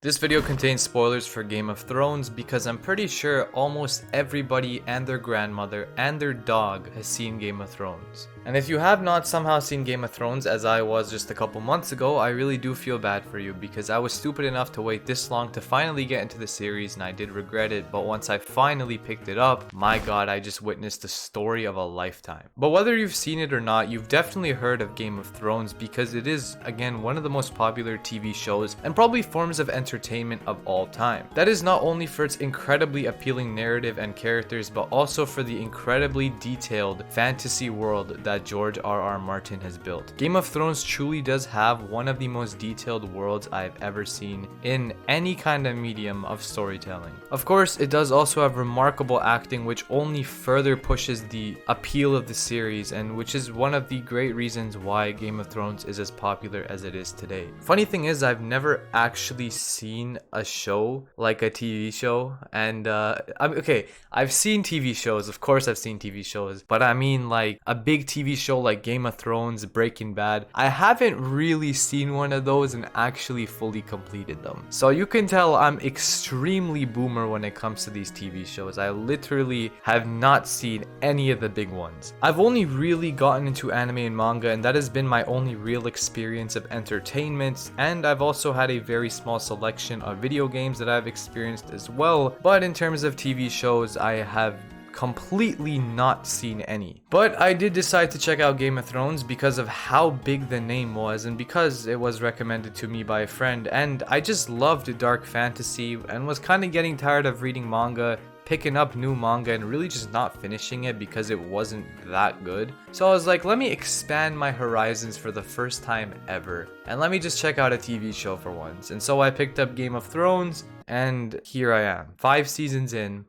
This video contains spoilers for Game of Thrones because I'm pretty sure almost everybody and their grandmother and their dog has seen Game of Thrones. And if you have not somehow seen Game of Thrones as I was just a couple months ago, I really do feel bad for you because I was stupid enough to wait this long to finally get into the series, and I did regret it, but once I finally picked it up, my god, I just witnessed the story of a lifetime. But whether you've seen it or not, you've definitely heard of Game of Thrones because it is, again, one of the most popular TV shows and probably forms of entertainment of all time. That is not only for its incredibly appealing narrative and characters, but also for the incredibly detailed fantasy world that George R.R. Martin has built. Game of Thrones truly does have one of the most detailed worlds I've ever seen in any kind of medium of storytelling. Of course, it does also have remarkable acting, which only further pushes the appeal of the series, and which is one of the great reasons why Game of Thrones is as popular as it is today. Funny thing is, I've never actually seen a show like a TV show, and I've seen TV shows, of course I've seen TV shows, but I mean like a big TV show like Game of Thrones, Breaking Bad. I haven't really seen one of those and actually fully completed them. So you can tell I'm extremely boomer when it comes to these TV shows. I literally have not seen any of the big ones. I've only really gotten into anime and manga, and that has been my only real experience of entertainment, and I've also had a very small selection of video games that I've experienced as well, but in terms of TV shows, I have completely not seen any. But I did decide to check out Game of Thrones because of how big the name was and because it was recommended to me by a friend, and I just loved dark fantasy and was kind of getting tired of reading manga, picking up new manga and really just not finishing it because it wasn't that good. So I was like, let me expand my horizons for the first time ever, and let me just check out a TV show for once. And so I picked up Game of Thrones, and here I am, 5 seasons in,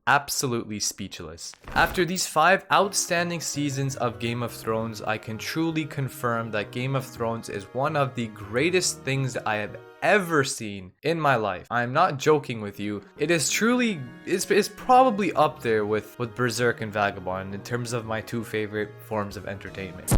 absolutely speechless. After these 5 outstanding seasons of Game of Thrones, I can truly confirm that Game of Thrones is one of the greatest things I have ever seen in my life. I'm not joking with you. It is truly, it's probably up there with Berserk and Vagabond in terms of my 2 favorite forms of entertainment.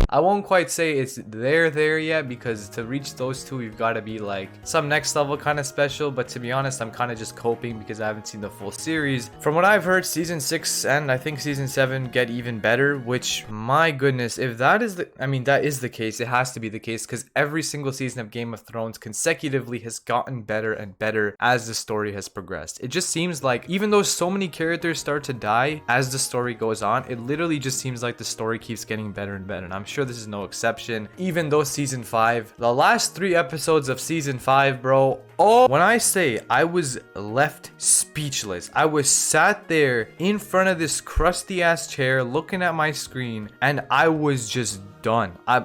I won't quite say it's there yet, because to reach those 2 you've got to be like some next level kind of special, but to be honest, I'm kind of just coping because I haven't seen the full series. From what I've heard, season 6 and I think season 7 get even better, which, my goodness, if that is the case, it has to be the case, because every single season of Game of Thrones consecutively has gotten better and better as the story has progressed. It just seems like even though so many characters start to die as the story goes on, it literally just seems like the story keeps getting better and better, and I'm sure this is no exception. Even though season 5, the last 3 episodes of season 5, bro, when I say I was left speechless, I was sat there in front of this crusty ass chair looking at my screen, and I was just done. I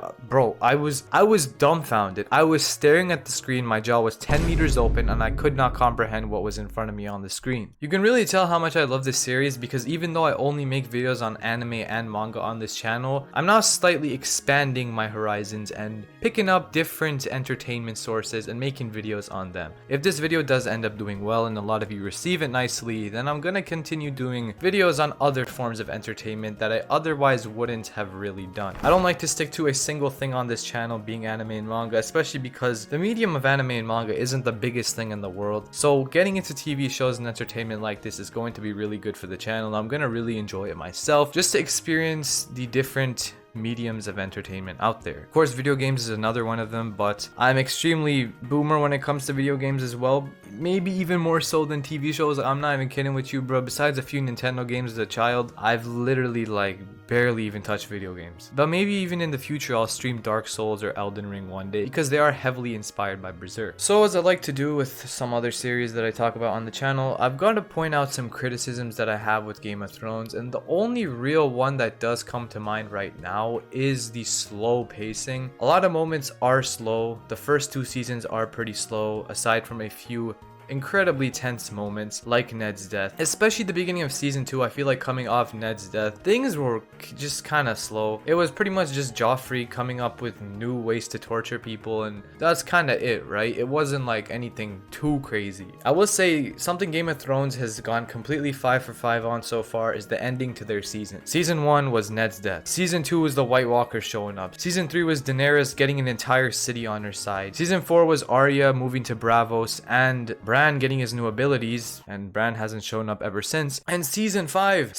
was dumbfounded. I was staring at the screen, my jaw was 10 meters open, and I could not comprehend what was in front of me on the screen. You can really tell how much I love this series because even though I only make videos on anime and manga on this channel, I'm now slightly expanding my horizons and picking up different entertainment sources and making videos on them. If this video does end up doing well and a lot of you receive it nicely, then I'm gonna continue doing videos on other forms of entertainment that I otherwise wouldn't have really done. I don't like to stick to a single thing on this channel being anime and manga, especially because the medium of anime and manga isn't the biggest thing in the world. So getting into TV shows and entertainment like this is going to be really good for the channel. I'm gonna really enjoy it myself just to experience the different mediums of entertainment out there. Of course, video games is another one of them, but I'm extremely boomer when it comes to video games as well. Maybe even more so than TV shows. I'm not even kidding with you, bro. Besides a few Nintendo games as a child, I've literally like barely even touched video games. But maybe even in the future I'll stream Dark Souls or Elden Ring one day because they are heavily inspired by Berserk. So as I like to do with some other series that I talk about on the channel, I've got to point out some criticisms that I have with Game of Thrones, and the only real one that does come to mind right now is the slow pacing. A lot of moments are slow. The first 2 seasons are pretty slow, aside from a few incredibly tense moments like Ned's death. Especially the beginning of season 2, I feel like coming off Ned's death, things were just kind of slow. It was pretty much just Joffrey coming up with new ways to torture people, and that's kind of it, right? It wasn't like anything too crazy. I will say something Game of Thrones has gone completely 5 for 5 on so far is the ending to their season. Season 1 was Ned's death. Season 2 was the White Walkers showing up. Season 3 was Daenerys getting an entire city on her side. Season 4 was Arya moving to Braavos and Bran getting his new abilities, and Bran hasn't shown up ever since. And Season 5,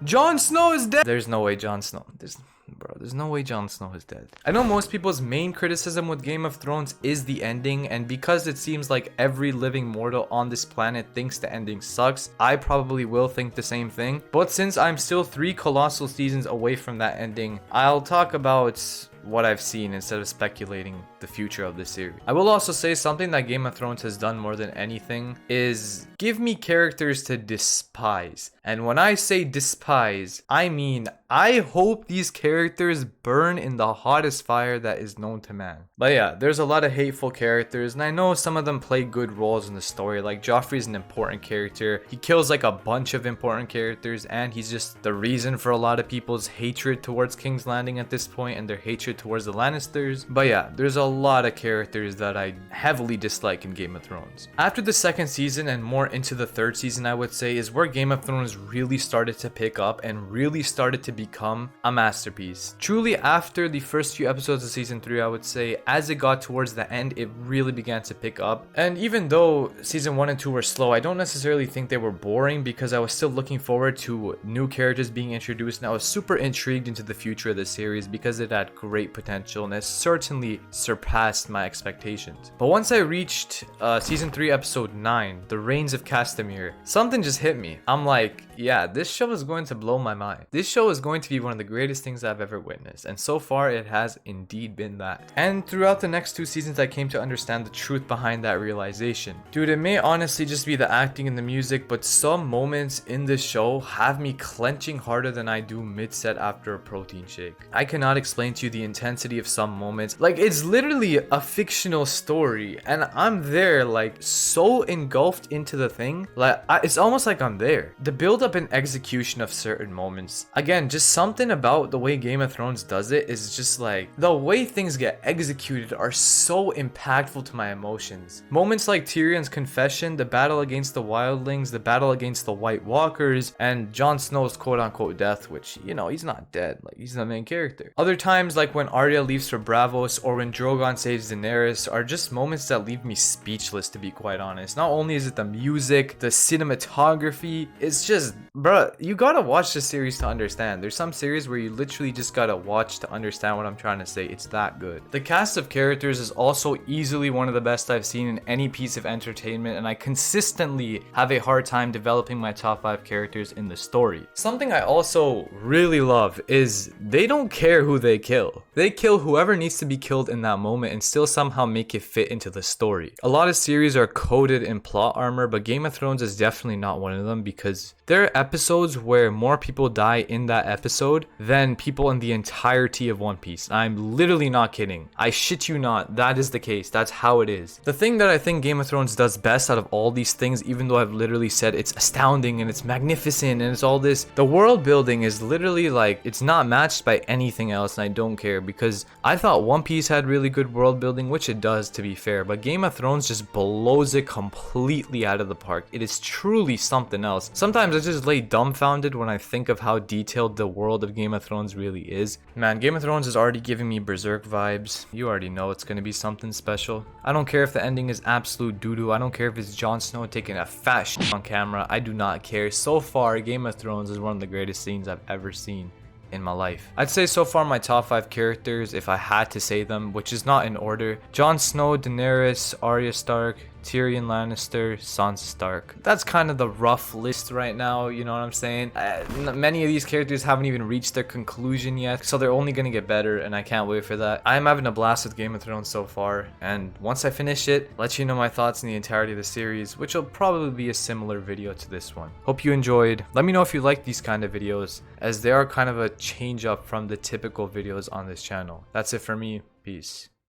Jon Snow is dead. There's no way Jon Snow. There's no way Jon Snow is dead. I know most people's main criticism with Game of Thrones is the ending, and because it seems like every living mortal on this planet thinks the ending sucks, I probably will think the same thing. But since I'm still 3 colossal seasons away from that ending, I'll talk about what I've seen instead of speculating the future of this series. I will also say something that Game of Thrones has done more than anything is give me characters to despise. And when I say despise, I mean I hope these characters burn in the hottest fire that is known to man. But yeah, there's a lot of hateful characters, and I know some of them play good roles in the story. Like Joffrey's an important character. He kills like a bunch of important characters, and he's just the reason for a lot of people's hatred towards King's Landing at this point and their hatred towards the Lannisters. But yeah, there's a lot of characters that I heavily dislike in Game of Thrones. After the 2nd season and more into the 3rd season, I would say, is where Game of Thrones really started to pick up and really started to become a masterpiece. Truly, after the first few episodes of season 3, I would say, as it got towards the end, it really began to pick up. And even though season 1 and 2 were slow, I don't necessarily think they were boring, because I was still looking forward to new characters being introduced, and I was super intrigued into the future of the series because it had great potential and it certainly surpassed my expectations. But once I reached season 3 episode 9, The Reigns of Castamere, something just hit me. I'm like, yeah, this show is going to blow my mind. This show is going to be one of the greatest things I've ever witnessed, and so far it has indeed been that. And throughout the next 2 seasons, I came to understand the truth behind that realization. Dude, it may honestly just be the acting and the music, but some moments in this show have me clenching harder than I do mid-set after a protein shake. I cannot explain to you the intensity of some moments. Like, it's literally a fictional story, and I'm there, like, so engulfed into the thing. Like, it's almost like I'm there. The build-up and execution of certain moments. Again, just something about the way Game of Thrones does it is just like, the way things get executed are so impactful to my emotions. Moments like Tyrion's confession, the battle against the wildlings, the battle against the White Walkers, and Jon Snow's quote-unquote death, which, you know, he's not dead. Like, he's the main character. Other times, like when Arya leaves for Braavos or when Drogon saves Daenerys, are just moments that leave me speechless, to be quite honest. Not only is it the music, the cinematography, it's just, bruh, you gotta watch the series to understand. There's some series where you literally just gotta watch to understand what I'm trying to say. It's that good. The cast of characters is also easily one of the best I've seen in any piece of entertainment, and I consistently have a hard time developing my top 5 characters in the story. Something I also really love is they don't care who they kill. They kill whoever needs to be killed in that moment and still somehow make it fit into the story. A lot of series are coated in plot armor, but Game of Thrones is definitely not one of them, because there are episodes where more people die in that episode than people in the entirety of One Piece. I'm literally not kidding. I shit you not. That is the case. That's how it is. The thing that I think Game of Thrones does best out of all these things, even though I've literally said it's astounding and it's magnificent and it's all this, the world building is literally like, it's not matched by anything else, and I don't care, because I thought One Piece had really good world building, which it does, to be fair, but Game of Thrones just blows it completely out of the park. It is truly something else. Sometimes I just lay dumbfounded when I think of how detailed the world of Game of Thrones really is. Man, Game of Thrones is already giving me Berserk vibes. You already know it's gonna be something special. I don't care if the ending is absolute doo-doo. I don't care if it's Jon Snow taking a fat shit on camera. I do not care. So far, Game of Thrones is one of the greatest scenes I've ever seen in my life. I'd say so far my top 5 characters, if I had to say them, which is not in order: Jon Snow, Daenerys, Arya Stark, Tyrion Lannister, Sansa Stark. That's kind of the rough list right now, you know what I'm saying? Many of these characters haven't even reached their conclusion yet, so they're only gonna get better, and I can't wait for that. I'm having a blast with Game of Thrones so far, and once I finish it, let you know my thoughts on the entirety of the series, which will probably be a similar video to this one. Hope you enjoyed. Let me know if you like these kind of videos, as they are kind of a change up from the typical videos on this channel. That's it for me. Peace.